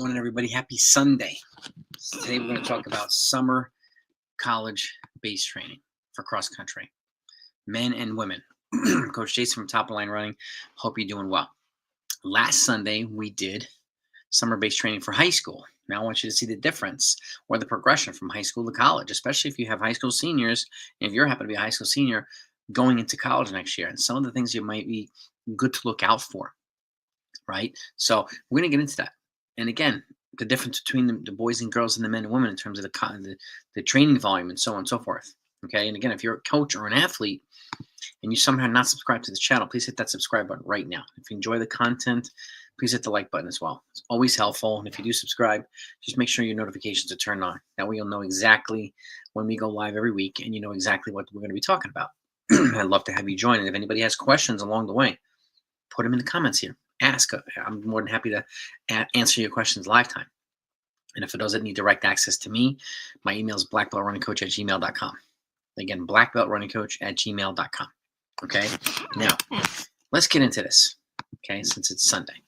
Morning, everybody. Happy Sunday. Today we're going to talk about summer college base training for cross country, men and women. Coach Jason from Top of Line Running. Hope you're doing well. Last Sunday we did summer base training for high school. Now I want you to see the difference or the progression from high school to college, especially if you have high school seniors, and if you happen to be a high school senior going into college next year, and some of the things you might be good to look out for, right? So we're going to get into that. And again, the difference between the boys and girls and the men and women in terms of the training volume and so on and so forth. Okay. And again, if you're a coach or an athlete and you somehow not subscribe to this channel, please hit that subscribe button right now. If you enjoy the content, please hit the like button as well. It's always helpful. And if you do subscribe, just make sure your notifications are turned on. That way you'll know exactly when we go live every week and you know exactly what we're going to be talking about. I'd love to have you join. And if anybody has questions along the way, put them in the comments here. Ask. I'm more than happy to answer your questions live time. And for those that need direct access to me, my email is blackbeltrunningcoach@gmail.com. Again, blackbeltrunningcoach@gmail.com. Okay. Now, let's get into this. Okay, since it's Sunday.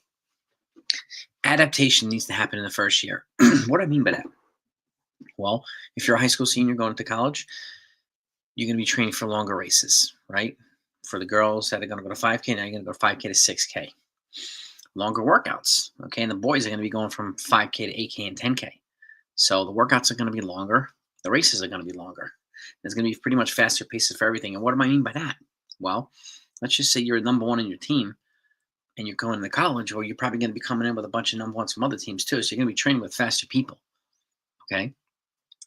Adaptation needs to happen in the first year. What do I mean by that? Well, if you're a high school senior going to college, you're going to be training for longer races, right? For the girls that are going to go to 5K, now you're going to go 5K to 6K. Longer workouts, okay? And the boys are going to be going from 5K to 8K and 10K. So the workouts are going to be longer. The races are going to be longer. There's going to be pretty much faster paces for everything. And what do I mean by that? Well, let's just say you're number one in your team and you're going to college, or you're probably going to be coming in with a bunch of number ones from other teams too. So you're going to be training with faster people, okay?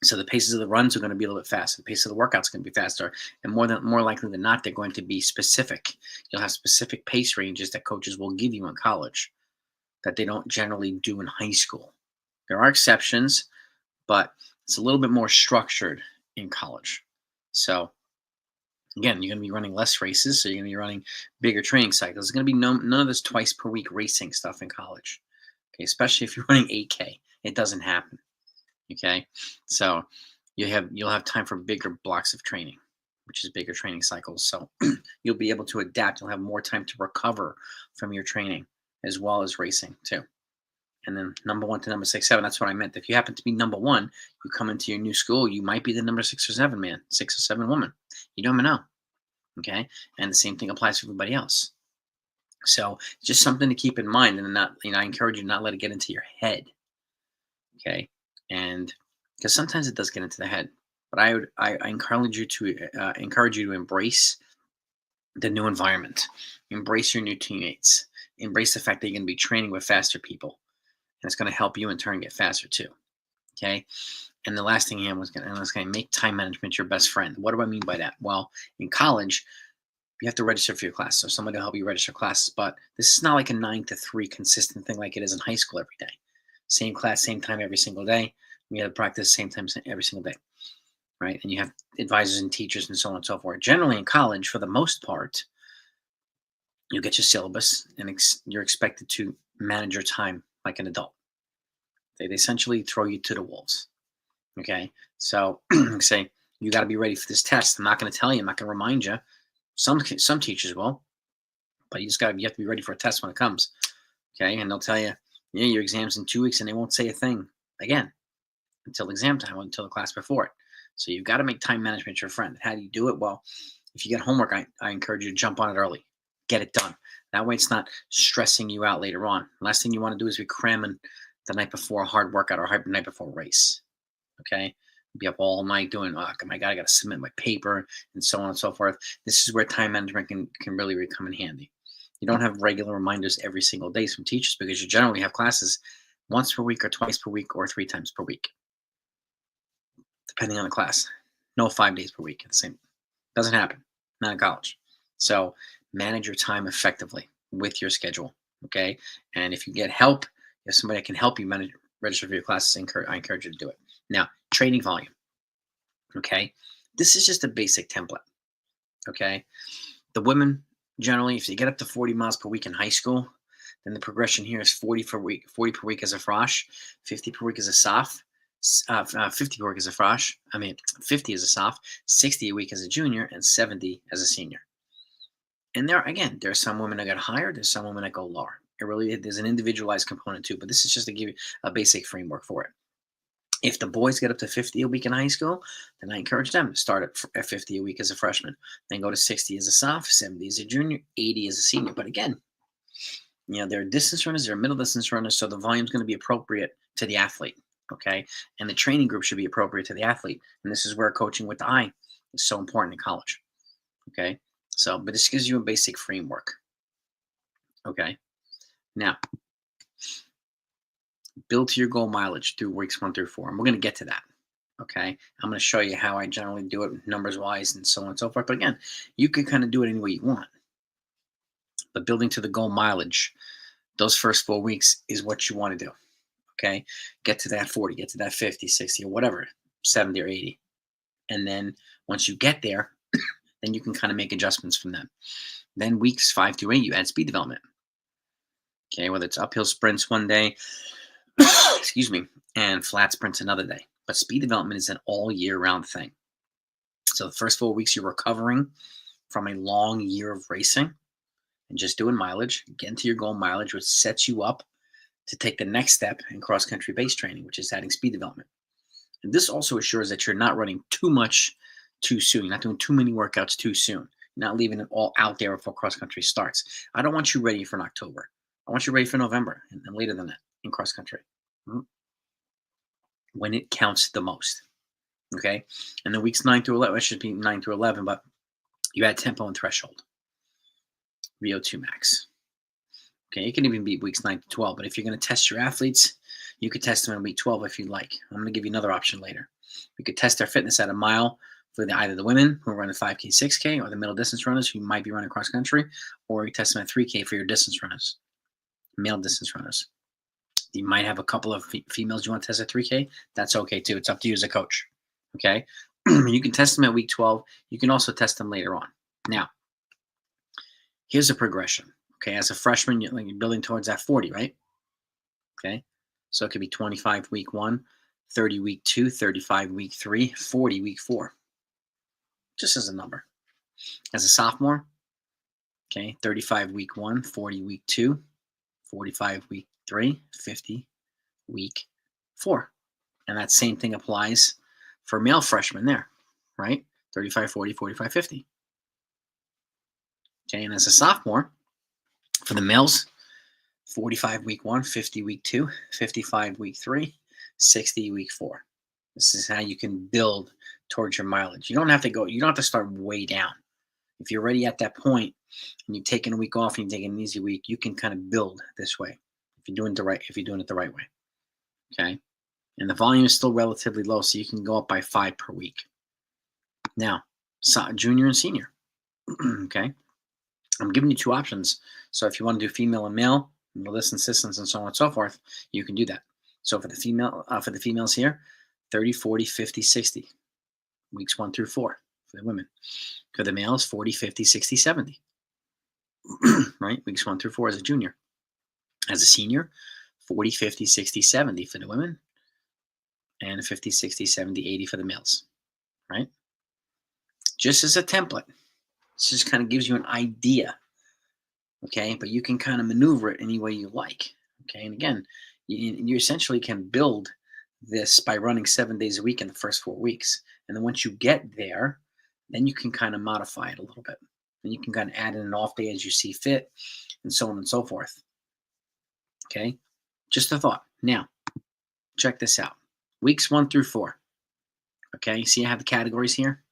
So the paces of the runs are going to be a little bit faster. The pace of the workouts is going to be faster, and more likely than not, they're going to be specific. You'll have specific pace ranges that coaches will give you in college that they don't generally do in high school. There are exceptions, but it's a little bit more structured in college. So again, you're going to be running less races, so you're going to be running bigger training cycles. There's going to be none of this twice per week racing stuff in college, okay? Especially if you're running 8K, it doesn't happen. Okay, so you'll have time for bigger blocks of training, which is bigger training cycles. So you'll be able to adapt. You'll have more time to recover from your training as well as racing too. And then number 1 to number 6, 7. That's what I meant. If you happen to be number 1, you come into your new school, you might be the number 6 or 7 man, 6 or 7 woman. You don't even know. Okay, and the same thing applies to everybody else. So just something to keep in mind, and not, I encourage you to not let it get into your head. Okay. And because sometimes it does get into the head, but I encourage you to embrace the new environment, embrace your new teammates, embrace the fact that you're going to be training with faster people, and it's going to help you in turn get faster too. Okay. And the last thing here was going to make time management your best friend. What do I mean by that? Well, in college, you have to register for your class, so somebody will help you register classes. But this is not like a 9 to 3 consistent thing like it is in high school every day. Same class, same time every single day. We have to practice same time every single day, right? And you have advisors and teachers and so on and so forth. Generally in college, for the most part, you get your syllabus and you're expected to manage your time like an adult. They essentially throw you to the wolves, okay? So say, you got to be ready for this test. I'm not going to tell you. I'm not going to remind you. Some teachers will, but you have to be ready for a test when it comes, okay? And they'll tell you, yeah, your exam's in 2 weeks, and they won't say a thing again until exam time, until the class before it. So you've got to make time management your friend. How do you do it? Well, if you get homework, I encourage you to jump on it early. Get it done. That way it's not stressing you out later on. Last thing you want to do is be cramming the night before a hard workout or the night before a race. Okay? Be up all night doing, oh my God, I got to submit my paper and so on and so forth. This is where time management can really come in handy. You don't have regular reminders every single day from teachers because you generally have classes once per week or twice per week or 3 times per week, depending on the class. No 5 days per week. The same. Doesn't happen. Not in college. So manage your time effectively with your schedule. Okay. And if you get help, if somebody can help you register for your classes, I encourage you to do it. Now, training volume. Okay. This is just a basic template. Okay. The women, generally, if you get up to 40 miles per week in high school, then the progression here is 40 per week. 40 per week as a frosh, 50 per week as a soft, 50 per week as a frosh. 50 as a soft, 60 a week as a junior, and 70 as a senior. And there are some women that get higher. There's some women that go lower. There's an individualized component too, but this is just to give you a basic framework for it. If the boys get up to 50 a week in high school, then I encourage them to start at 50 a week as a freshman, then go to 60 as a sophomore, 70 as a junior, 80 as a senior. But again, there are distance runners, there are middle distance runners, so the volume is going to be appropriate to the athlete, okay? And the training group should be appropriate to the athlete. And this is where coaching with the eye is so important in college, okay? So, but this gives you a basic framework, okay? Now, build to your goal mileage through weeks 1 through 4. And we're going to get to that. Okay. I'm going to show you how I generally do it numbers wise and so on and so forth. But again, you can kind of do it any way you want. But building to the goal mileage, those first 4 weeks is what you want to do. Okay. Get to that 40, get to that 50, 60, or whatever, 70 or 80. And then once you get there, then you can kind of make adjustments from them. Then weeks 5 through 8, you add speed development. Okay. Whether it's uphill sprints one day, excuse me, and flat sprints another day. But speed development is an all year round thing. So the first 4 weeks you're recovering from a long year of racing and just doing mileage, getting to your goal mileage, which sets you up to take the next step in cross country base training, which is adding speed development. And this also assures that you're not running too much too soon. You're not doing too many workouts too soon. You're not leaving it all out there before cross country starts. I don't want you ready for October. I want you ready for November and later than that in cross country, when it counts the most. Okay. And the weeks 9 through 11, it should be 9 through 11, but you add tempo and threshold, VO2 max. Okay. It can even be weeks 9 to 12, but if you're going to test your athletes, you could test them in week 12 if you'd like. I'm going to give you another option later. We could test their fitness at a mile for either the women who are running 5K, 6K, or the middle distance runners who might be running cross country, or you test them at 3K for your distance runners, male distance runners. You might have a couple of females you want to test at 3K. That's okay too. It's up to you as a coach. Okay. You can test them at week 12. You can also test them later on. Now, here's a progression. Okay. As a freshman, you're building towards that 40, right? Okay. So it could be 25 week 1, 30 week 2, 35 week 3, 40 week 4. Just as a number. As a sophomore, okay, 35 week 1, 40 week 2, 45 week 3, 50 week 4. And that same thing applies for male freshmen there, right? 35, 40, 45, 50. Okay, and as a sophomore, for the males, 45 week 1, 50 week 2, 55 week 3, 60 week 4. This is how you can build towards your mileage. You don't have to start way down. If you're already at that point and you've taken a week off and you're taking an easy week, you can kind of build this way. If you're doing it the right way. Okay. And the volume is still relatively low, so you can go up by 5 per week. Now, junior and senior. Okay. I'm giving you 2 options. So if you want to do female and male, distance, and so on and so forth, you can do that. So for the females here, 30, 40, 50, 60. Weeks 1 through 4 for the women. For the males, 40, 50, 60, 70. Right? Weeks 1 through 4 as a junior. As a senior, 40, 50, 60, 70 for the women, and 50, 60, 70, 80 for the males, right? Just as a template. This just kind of gives you an idea, okay? But you can kind of maneuver it any way you like, okay? And again, you essentially can build this by running 7 days a week in the first 4 weeks. And then once you get there, then you can kind of modify it a little bit. And you can kind of add in an off day as you see fit, and so on and so forth. Okay, just a thought. Now, check this out. Weeks 1 through 4. Okay, see I have the categories here?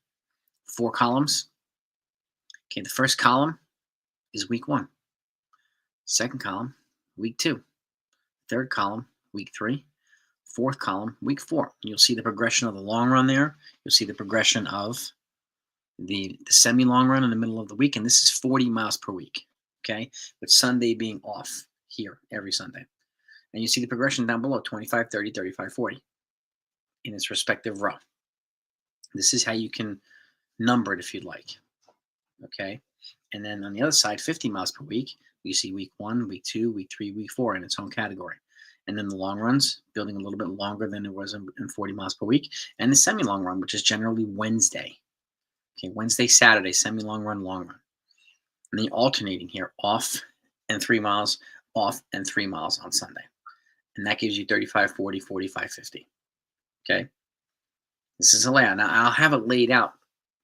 4 columns. Okay, the first column is week 1. Second column, week 2. Third column, week 3. Fourth column, week 4. You'll see the progression of the long run there. You'll see the progression of the semi-long run in the middle of the week. And this is 40 miles per week. Okay, with Sunday being off here every Sunday. And you see the progression down below, 25, 30, 35, 40 in its respective row. This is how you can number it if you'd like. Okay. And then on the other side, 50 miles per week, you see week 1, week 2, week 3, week 4 in its own category. And then the long runs, building a little bit longer than it was in 40 miles per week. And the semi-long run, which is generally Wednesday. Okay, Wednesday, Saturday, semi-long run, long run. And then alternating here, off and 3 miles, off, and 3 miles on Sunday. And that gives you 35, 40, 45, 50. Okay. This is a layout. Now I'll have it laid out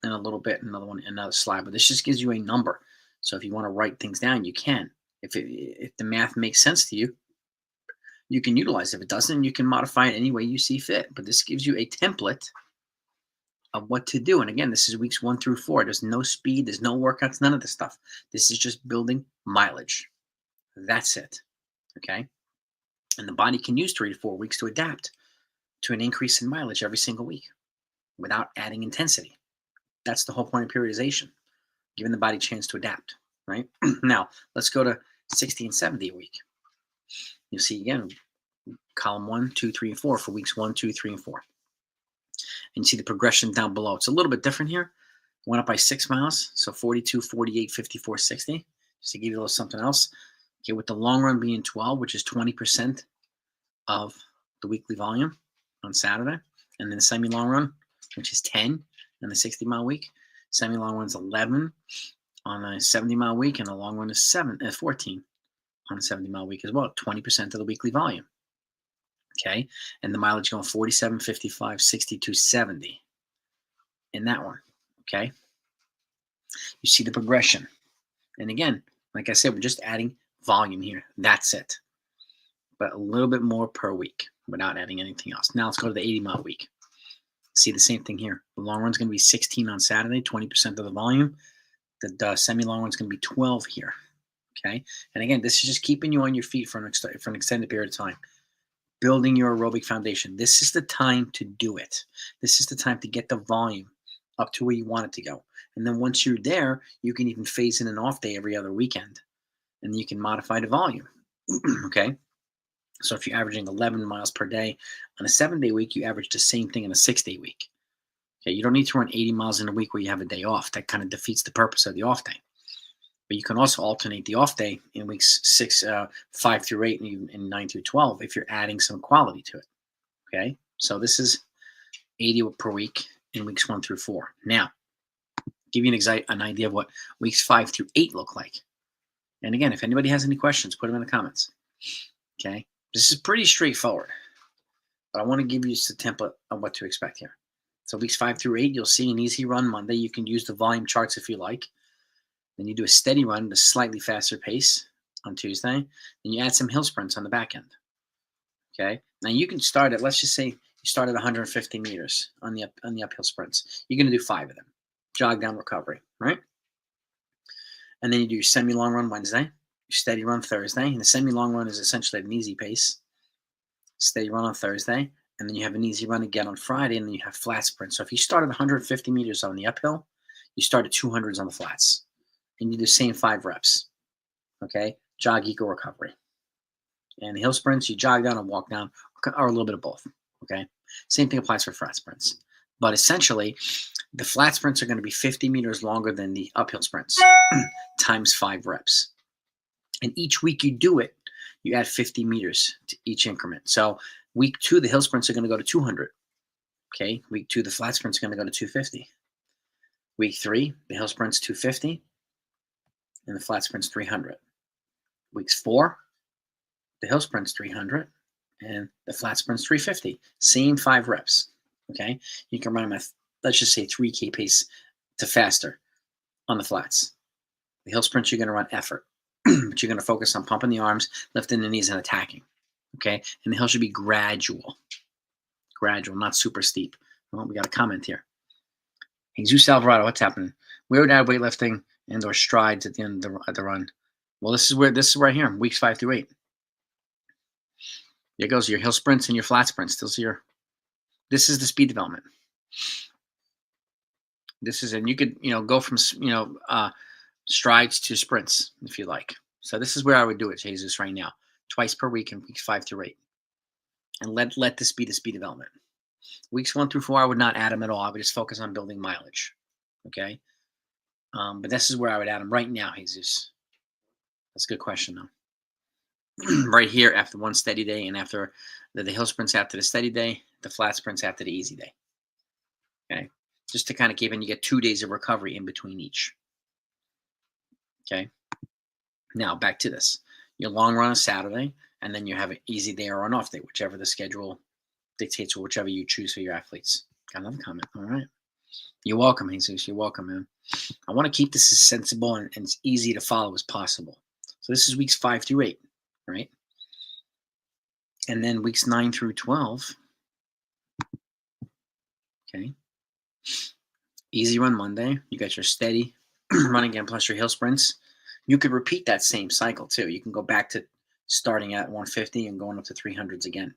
in a little bit, another slide, but this just gives you a number. So if you want to write things down, you can. If the math makes sense to you, you can utilize it. If it doesn't, you can modify it any way you see fit. But this gives you a template of what to do. And again, this is weeks 1 through 4. There's no speed, there's no workouts, none of this stuff. This is just building mileage. That's it. Okay. And the body can use 3 to 4 weeks to adapt to an increase in mileage every single week without adding intensity. That's the whole point of periodization, giving the body a chance to adapt, right? Now, let's go to 60 and 70 a week. You'll see again, column 1, 2, 3, and 4 for weeks 1, 2, 3, and 4. And you see the progression down below. It's a little bit different here. Went up by 6 miles, so 42, 48, 54, 60. Just to give you a little something else. Okay, with the long run being 12, which is 20% of the weekly volume on Saturday. And then the semi-long run, which is 10 in the 60-mile week. Semi-long run's 11 on a 70-mile week, and the long run is 14 on a 70-mile week as well, 20% of the weekly volume. Okay, and the mileage going 47, 55, 62, 70 in that one. Okay, you see the progression. And again, like I said, we're just adding volume here. That's it. But a little bit more per week without adding anything else. Now let's go to the 80-mile week. See the same thing here. The long run's going to be 16 on Saturday, 20% of the volume. The semi-long run's going to be 12 here. Okay, and again, this is just keeping you on your feet for an extended period of time. Building your aerobic foundation. This is the time to do it. This is the time to get the volume up to where you want it to go. And then once you're there, you can even phase in an off day every other weekend. And you can modify the volume. Okay? So if you're averaging 11 miles per day on a 7-day week, you average the same thing in a 6-day week. Okay, you don't need to run 80 miles in a week where you have a day off. That kind of defeats the purpose of the off day. But you can also alternate the off day in weeks 5 through 8 and 9 through 12 if you're adding some quality to it. Okay, so this is 80 per week in weeks 1 through 4. Now, give you an idea of what weeks 5 through 8 look like. And again, if anybody has any questions, put them in the comments. Okay, this is pretty straightforward, but I want to give you a template of what to expect here. So weeks 5 through 8, you'll see an easy run Monday. You can use the volume charts if you like. Then you do a steady run at a slightly faster pace on Tuesday. Then you add some hill sprints on the back end. Okay. Now you can start at, let's just say you start at 150 meters on the uphill sprints. You're going to do 5 of them. Jog down recovery, right? And then you do your semi-long run Wednesday, your steady run Thursday. And the semi-long run is essentially at an easy pace. Steady run on Thursday. And then you have an easy run again on Friday. And then you have flat sprints. So if you start at 150 meters on the uphill, you start at 200s on the flats. And you do the same 5 reps. Okay? Jog, equal recovery. And the hill sprints, you jog down and walk down, or a little bit of both. Okay? Same thing applies for flat sprints. But essentially, the flat sprints are going to be 50 meters longer than the uphill sprints times 5 reps. And each week you do it, you add 50 meters to each increment. So week 2, the hill sprints are going to go to 200. Okay? Week 2, the flat sprints are going to go to 250. Week 3, the hill sprints 250. And the flat sprint's 300. Weeks 4, the hill sprint's 300, and the flat sprint's 350. Same 5 reps. Okay, you can run them at, let's just say, 3K pace to faster on the flats. The hill sprints, you're going to run effort, but you're going to focus on pumping the arms, lifting the knees, and attacking. Okay, and the hill should be gradual, not super steep. Well, we got a comment here. Jesus Alvarado, what's happening? We would add weightlifting and or strides at the end of the run. Well, this is right here, weeks 5 through 8. There goes your hill sprints and your flat sprints. This is the speed development. This is, and you could, go from, strides to sprints if you like. So this is where I would do it, Jesus, right now, twice per week in weeks 5 through 8, and let this be the speed development. Weeks 1 through 4, I would not add them at all. I would just focus on building mileage. Okay. But this is where I would add them right now, Jesus. That's a good question, though. Right here, after one steady day, and after the hill sprints after the steady day, the flat sprints after the easy day. Okay, just to kind of keep in, you get 2 days of recovery in between each. Okay. Now back to this. Your long run is Saturday, and then you have an easy day or an off day, whichever the schedule dictates or whichever you choose for your athletes. Got another comment. All right. You're welcome, Jesus. You're welcome, man. I want to keep this as sensible and as easy to follow as possible. So this is weeks 5 through 8, right? And then weeks 9 through 12. Okay. Easy run Monday. You got your steady run again plus your hill sprints. You could repeat that same cycle too. You can go back to starting at 150 and going up to 300s again.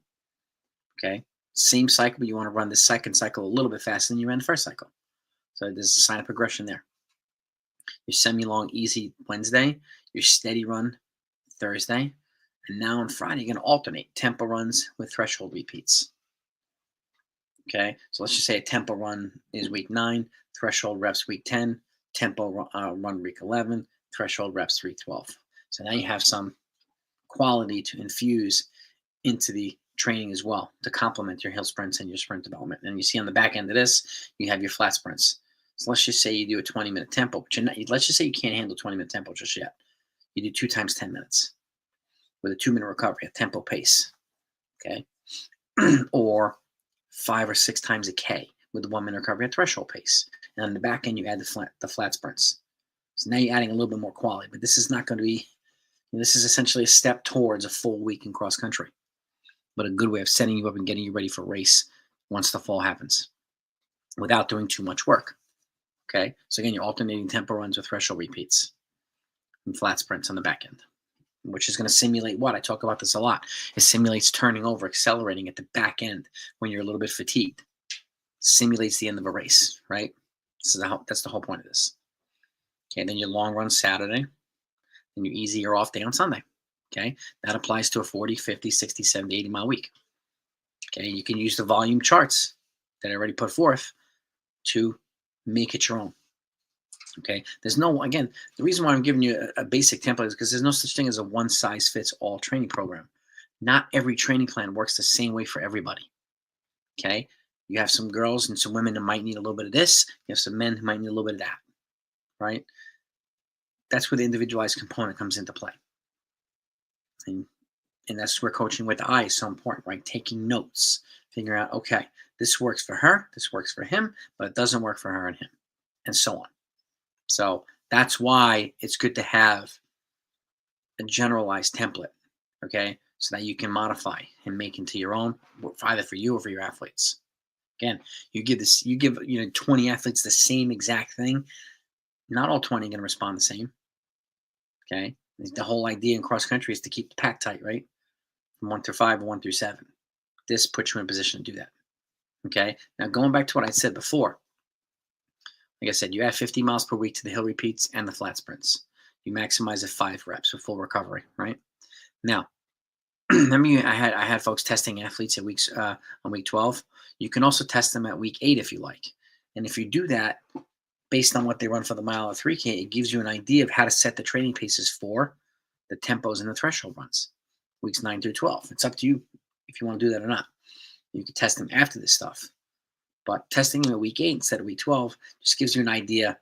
Okay. Same cycle, but you want to run the second cycle a little bit faster than you ran the first cycle. So there's a sign of progression there. Your semi-long easy Wednesday, your steady run Thursday, and now on Friday you're going to alternate tempo runs with threshold repeats. Okay, so let's just say a tempo run is week 9, threshold reps week 10, tempo run week 11, threshold reps week 12. So now you have some quality to infuse into the training as well to complement your hill sprints and your sprint development. And you see on the back end of this, you have your flat sprints. So let's just say you do a 20-minute tempo, but you're not, let's just say you can't handle 20-minute tempo just yet. You do 2 times 10 minutes with a 2-minute recovery, a tempo pace, okay? Or 5 or 6 times a K with a 1-minute recovery at threshold pace. And on the back end, you add the flat sprints. So now you're adding a little bit more quality, but this is not going to be, this is essentially a step towards a full week in cross country, but a good way of setting you up and getting you ready for race once the fall happens without doing too much work. Okay, so again, you're alternating tempo runs with threshold repeats and flat sprints on the back end, which is going to simulate what? I talk about this a lot. It simulates turning over, accelerating at the back end when you're a little bit fatigued. Simulates the end of a race, right? That's the whole point of this. Okay, then your long run Saturday, then your easy or off day on Sunday. Okay, that applies to a 40, 50, 60, 70, 80 mile week. Okay, you can use the volume charts that I already put forth to make it your own. Okay, there's no, again, the reason why I'm giving you a basic template is because there's no such thing as a one size fits all training program. Not every training plan works the same way for everybody. Okay, you have some girls and some women that might need a little bit of this. You have some men who might need a little bit of that, right? That's where the individualized component comes into play. And that's where coaching with the eye is so important, right? Taking notes, figuring out, okay, this works for her, this works for him, but it doesn't work for her and him, and so on. So that's why it's good to have a generalized template, okay, so that you can modify and make into your own, either for you or for your athletes. Again, you give 20 athletes the same exact thing. Not all 20 are going to respond the same. Okay, the whole idea in cross country is to keep the pack tight, right? From 1 through 5 or 1 through 7. This puts you in a position to do that. Okay, now going back to what I said before. Like I said, you add 50 miles per week to the hill repeats and the flat sprints. You maximize at 5 reps with full recovery, right? Now, remember I had folks testing athletes at on week 12. You can also test them at week 8 if you like. And if you do that, based on what they run for the mile or 3K, it gives you an idea of how to set the training paces for the tempos and the threshold runs, weeks 9 through 12. It's up to you if you want to do that or not. You can test them after this stuff. But testing them at week 8 instead of week 12 just gives you an idea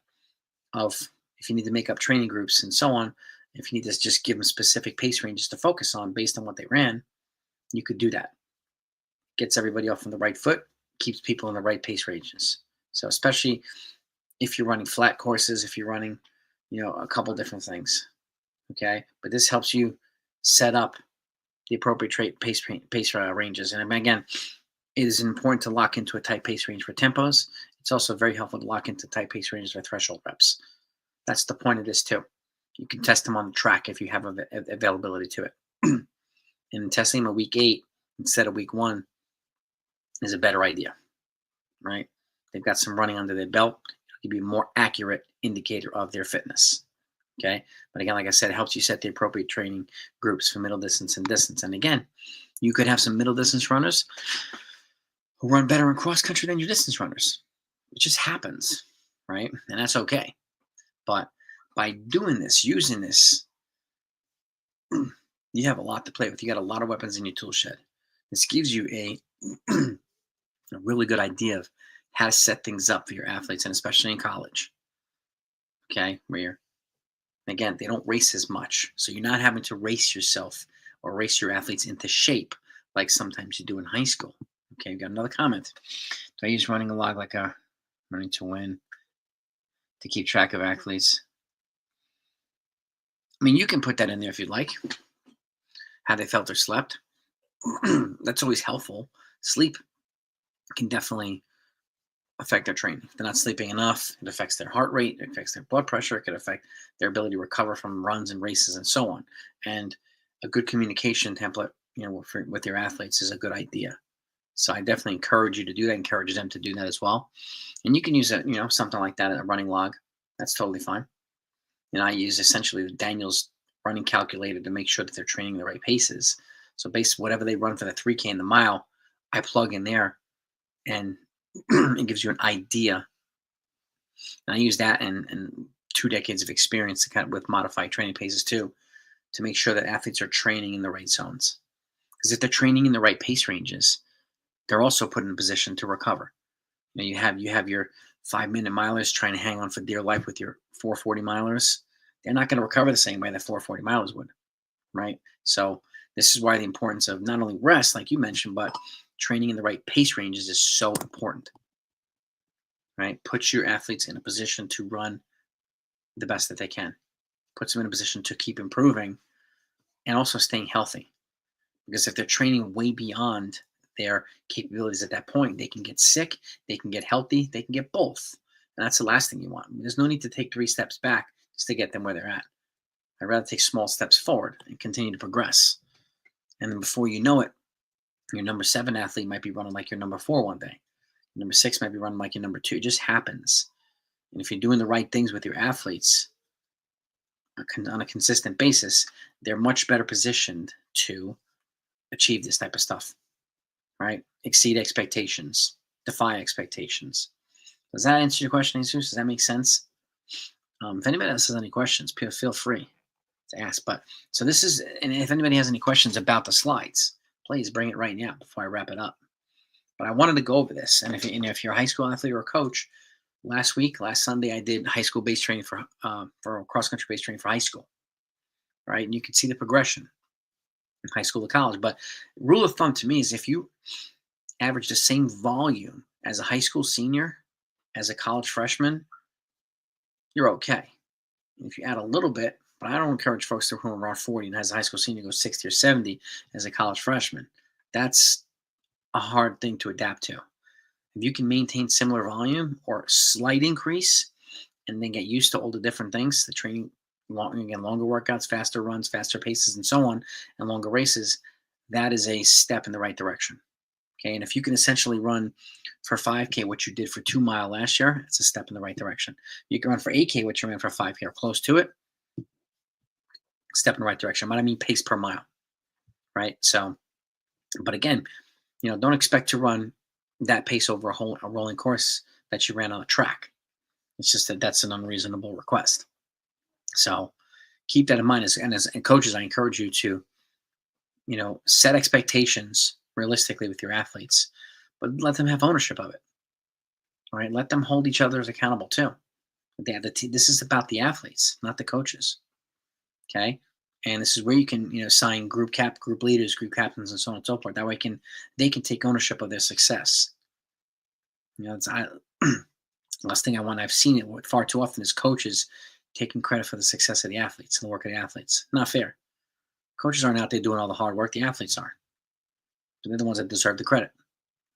of if you need to make up training groups and so on. If you need to just give them specific pace ranges to focus on based on what they ran, you could do that. Gets everybody off on the right foot, keeps people in the right pace ranges. So especially if you're running flat courses, if you're running, a couple different things, okay? But this helps you set up the appropriate pace ranges. And again, it is important to lock into a tight pace range for tempos. It's also very helpful to lock into tight pace ranges for threshold reps. That's the point of this too. You can test them on the track if you have availability to it. And testing them at week 8 instead of week 1 is a better idea, right? They've got some running under their belt. It'll give you a more accurate indicator of their fitness, okay? But again, like I said, it helps you set the appropriate training groups for middle distance and distance. And again, you could have some middle distance runners who run better in cross country than your distance runners. It just happens, right? And that's okay. But by doing this, using this, you have a lot to play with. You got a lot of weapons in your tool shed. This gives you a really good idea of how to set things up for your athletes, and especially in college. Okay, where you're Again, they don't race as much. So you're not having to race yourself or race your athletes into shape like sometimes you do in high school. Okay, we got another comment. Do I use running a log like a running to win to keep track of athletes? I mean, you can put that in there if you'd like, how they felt or slept. That's always helpful. Sleep can definitely affect their training. If they're not sleeping enough, it affects their heart rate, it affects their blood pressure, it could affect their ability to recover from runs and races and so on. And a good communication template, with your athletes is a good idea. So I definitely encourage you to do that, encourage them to do that as well. And you can use it, something like that, a running log. That's totally fine. And I use essentially the Daniels running calculator to make sure that they're training the right paces. So based whatever they run for the 3K and the mile, I plug in there and it gives you an idea. And I use that and 2 decades of experience to with modified training paces too, to make sure that athletes are training in the right zones. Because if they're training in the right pace ranges, they're also put in a position to recover. You have your 5-minute milers trying to hang on for dear life with your 440 milers. They're not going to recover the same way that 440 milers would, right? So this is why the importance of not only rest, like you mentioned, but training in the right pace ranges is so important, right? Puts your athletes in a position to run the best that they can. Puts them in a position to keep improving and also staying healthy. Because if they're training way beyond their capabilities at that point, they can get sick, they can get healthy, they can get both. And that's the last thing you want. There's no need to take 3 steps back just to get them where they're at. I'd rather take small steps forward and continue to progress. And then before you know it, your number 7 athlete might be running like your number 4 one day. Number 6 might be running like your number 2. It just happens. And if you're doing the right things with your athletes on a consistent basis, they're much better positioned to achieve this type of stuff, right? Exceed expectations, defy expectations. Does that answer your question, Jesus? Does that make sense? If anybody else has any questions, feel free to ask. But so this is, and if anybody has any questions about the slides, please bring it right now before I wrap it up. But I wanted to go over this, and if you're a high school athlete or a coach, last Sunday, I did high school base training for cross country base training for high school, right? And you can see the progression from high school to college. But rule of thumb to me is if you average the same volume as a high school senior, as a college freshman, you're okay. And if you add a little bit, but I don't encourage folks to run around 40 and as a high school senior go 60 or 70 as a college freshman. That's a hard thing to adapt to. If you can maintain similar volume or slight increase and then get used to all the different things, the training, longer workouts, faster runs, faster paces, and so on, and longer races, that is a step in the right direction. Okay, and if you can essentially run for 5K what you did for 2 mile last year, it's a step in the right direction. You can run for 8K what you ran for 5K or close to it, step in the right direction. But I mean pace per mile, right? So, but again, don't expect to run that pace over a rolling course that you ran on a track. It's just that's an unreasonable request. So keep that in mind. As coaches, I encourage you to, set expectations realistically with your athletes, but let them have ownership of it. All right, let them hold each other accountable too. This is about the athletes, not the coaches. Okay, and this is where you can sign group leaders, group captains, and so on and so forth. That way, they can take ownership of their success. Last thing I've seen it far too often is coaches taking credit for the success of the athletes and the work of the athletes. Not fair. Coaches aren't out there doing all the hard work. The athletes are. They're the ones that deserve the credit,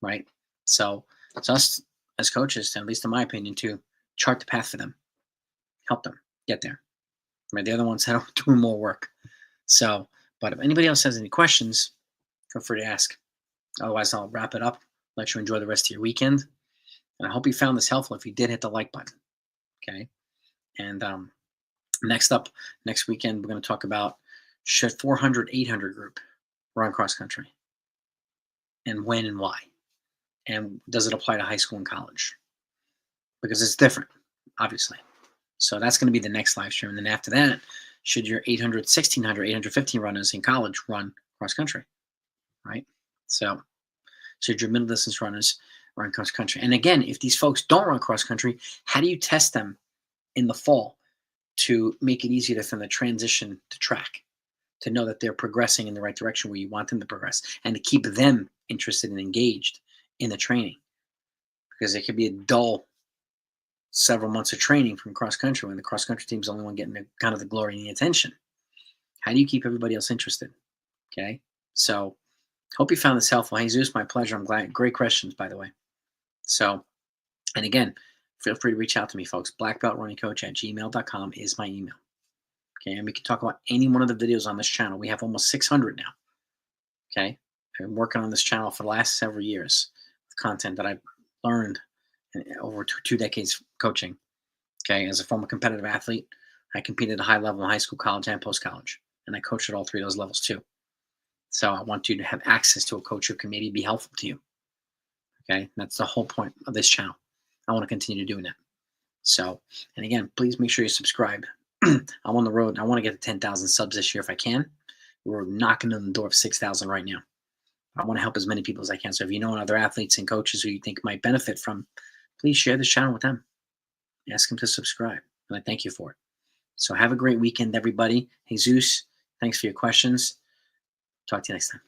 right? So it's us as coaches, at least in my opinion, to chart the path for them, help them get there. Right? They're the ones that are doing more work. So, but if anybody else has any questions, feel free to ask. Otherwise, I'll wrap it up, let you enjoy the rest of your weekend. And I hope you found this helpful. If you did, hit the like button. Okay. And next weekend, we're going to talk about should 400, 800 group run cross country, and when and why, and does it apply to high school and college? Because it's different, obviously. So that's going to be the next live stream. And then after that, should your 800, 1600, 815 runners in college run cross country, right? So should your middle distance runners run cross country? And again, if these folks don't run cross country, how do you test them in the fall? to make it easier for them to transition to track, to know that they're progressing in the right direction where you want them to progress, and to keep them interested and engaged in the training. Because it could be a dull several months of training from cross country when the cross country team's the only one getting the kind of the glory and the attention. How do you keep everybody else interested? Okay. So hope you found this helpful. Jesus, my pleasure. I'm glad. Great questions, by the way. So, and again, feel free to reach out to me, folks. blackbeltrunning@gmail.com is my email. Okay. And we can talk about any one of the videos on this channel. We have almost 600 now. Okay. I've been working on this channel for the last several years with content that I've learned over 2 decades coaching. Okay. As a former competitive athlete, I competed at a high level in high school, college, and post-college. And I coached at all three of those levels too. So I want you to have access to a coach who can maybe be helpful to you. Okay. That's the whole point of this channel. I want to continue doing that. So, and again, please make sure you subscribe. I'm on the road. I want to get to 10,000 subs this year if I can. We're knocking on the door of 6,000 right now. I want to help as many people as I can. So if you know other athletes and coaches who you think might benefit from, please share this channel with them. Ask them to subscribe. And I thank you for it. So have a great weekend, everybody. Jesus, thanks for your questions. Talk to you next time.